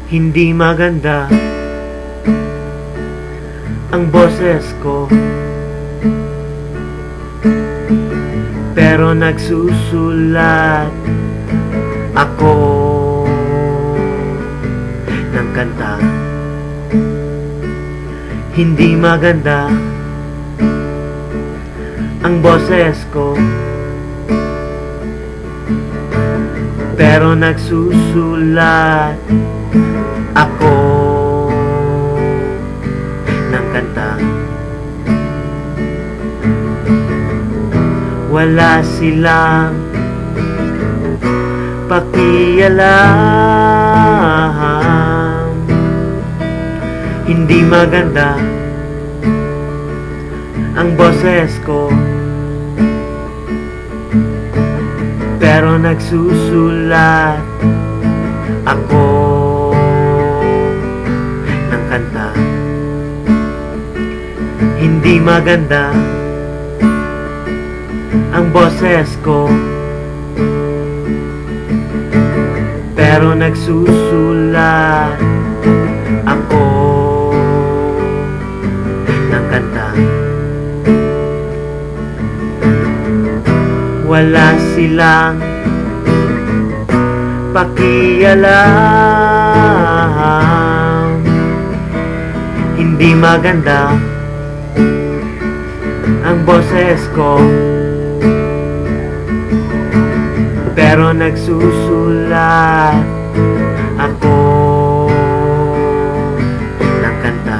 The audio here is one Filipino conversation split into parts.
Hindi maganda ang boses ko, pero nagsusulat ako ng kanta. Hindi maganda ang boses ko, pero nagsusulat ako ng kanta. Wala silang pakialam. Hindi maganda ang boses ko, pero nagsusulat ako ng kanta. Hindi maganda ang boses ko, pero nagsusulat ako ng kanta. Wala silang pakialam. Hindi maganda ang boses ko, pero nagsusulat ako ng kanta.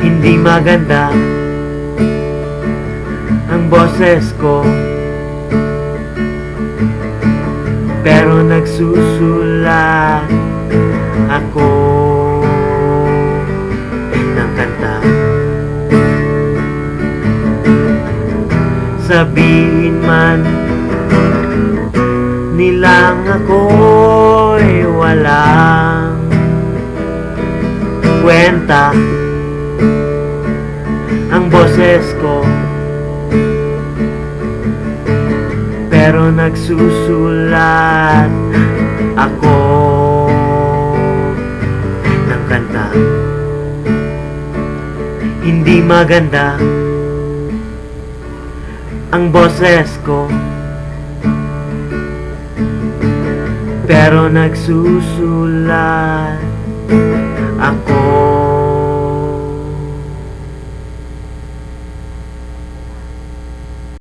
Hindi maganda ang boses ko, pero nagsusulat ako ng kanta. Sabihin man nilang ako'y walang kwenta, ang boses ko, pero nagsusulat ako ng kanta. Hindi maganda ang boses ko, pero nagsusulat